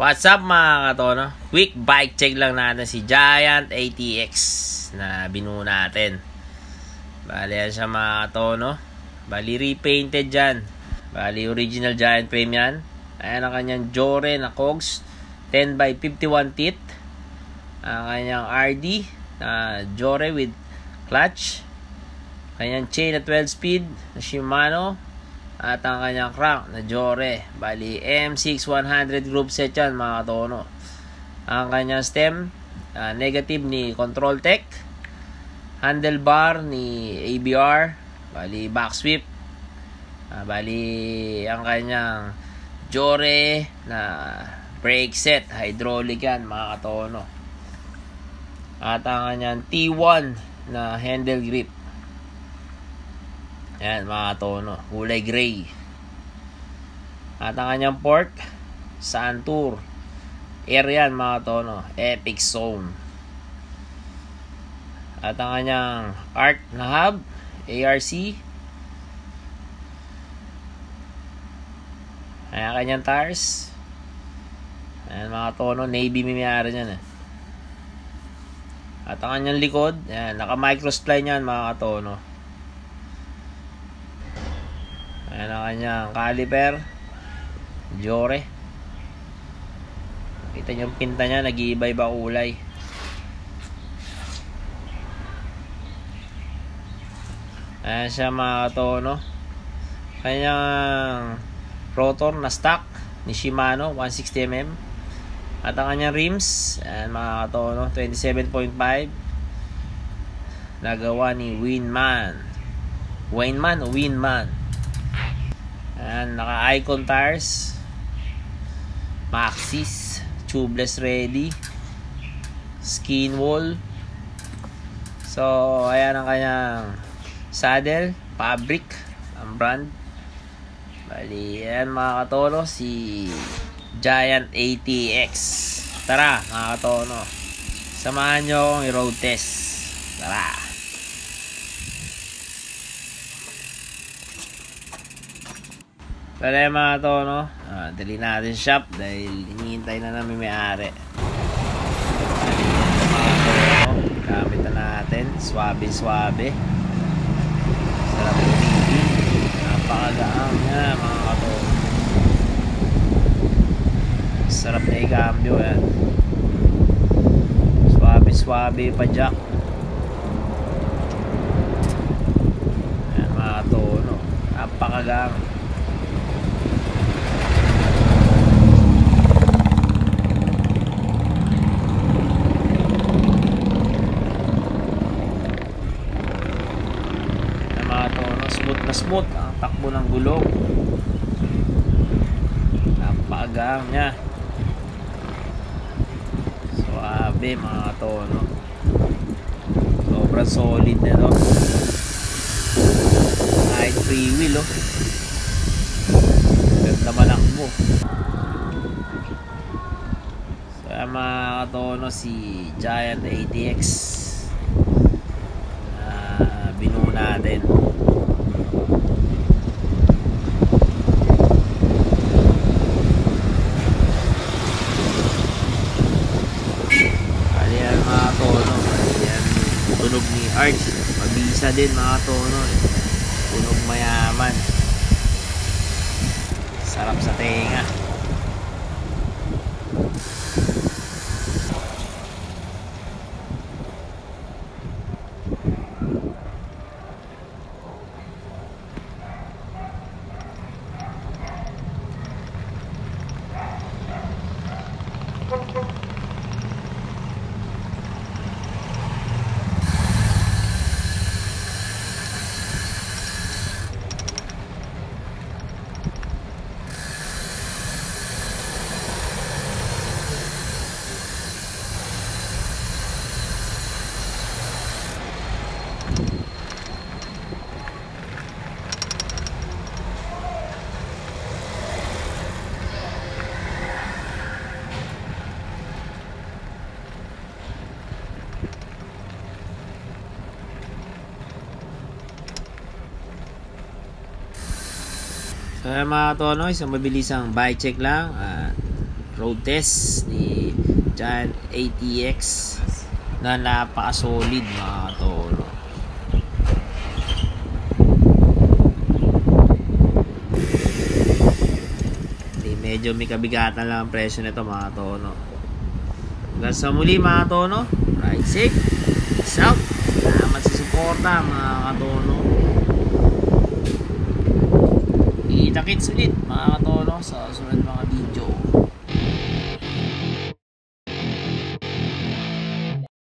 What's up mga katono? Quick bike check lang natin si Giant ATX na binuo natin. Bali yan siya mga katono. Bali repainted dyan. Bali original Giant frame yan. Ayan ang kanyang Jore na cogs 10x51 teeth. Ang kanyang RD na Jore with clutch. Kanyang chain na 12 speed na Shimano. At ang kanyang crank na Jore. Bali M6100 group set yan mga katono. Ang kanyang stem negative ni Control Tech. Handlebar ni ABR. Bali back sweep. Bali ang kanyang Jore na brake set. Hydraulic yan mga katono. At ang kanyang T1 na handle grip. Yan mga tono, kulay gray. At ang kanyang port, Santur. Air yan mga tono, Epic Zone. At ang kanyang ARC na hub, ARC. Ayan ang kanyang tires. Ayan mga tono, Navy may-ari yan eh. At ang kanyang likod, ayan, naka microspline yan mga tono. Ayan ang kanyang caliper Jore. Kita nyo yung pinta nya, nag-iiba-iba kulay. Ayan siya mga katono. Kanyang rotor na stock ni Shimano 160mm. At ang kanyang rims, ayan mga katono, 27.5. Nagawa ni Winman. Ayan, naka-icon tires. Maxxis. Tubeless ready. Skin wall. So, ayan ang kanyang saddle. Fabric. Ang brand. Bali, ayan mga katono. Si Giant ATX. Tara, mga katono. Samahan nyo akong i-road test. Tara. Kaya mga tono, dali natin shop dahil hinihintay na namin may-ari. Mga tono, gamit na natin, swabe-swabe. Sarap yung baby. Napakagaang niya mga katono. Sarap na i-cambio yan. Swabe-swabe pa jack. Yan mga tono, napakagaang. Smooth ang takbo ng gulong. Napakagaan niya. Suabe mga tono. Sobrang solid na to. Kahit free wheel oh. Ganda malakbo. So mga tono, si Giant ATX binuo natin. Tunog ni Arch, mabisa din mga tono. Tunog mayaman. Sarap sa tenga. So mga tono, isang mabilisang bike check lang. road test ni Giant ATX na napaka-solid mga tono. Medyo may kabigatan lang ang presyo nito mga tono. Hanggang sa muli mga tono, ride safe, peace out. Salamat sa suporta mga katono. Kita-kits ulit mga katono sa susunod mga video.